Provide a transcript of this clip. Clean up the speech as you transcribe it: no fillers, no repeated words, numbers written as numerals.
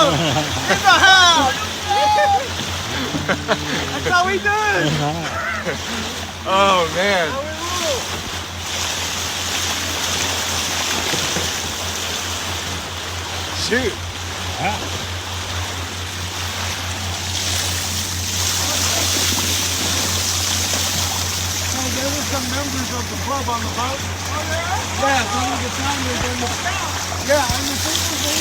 In the house! That's how we do it! Oh man. Shoot. There were some members of the club on the boat. Oh, yeah? Yeah, some of the founders. Yeah, and the thing was,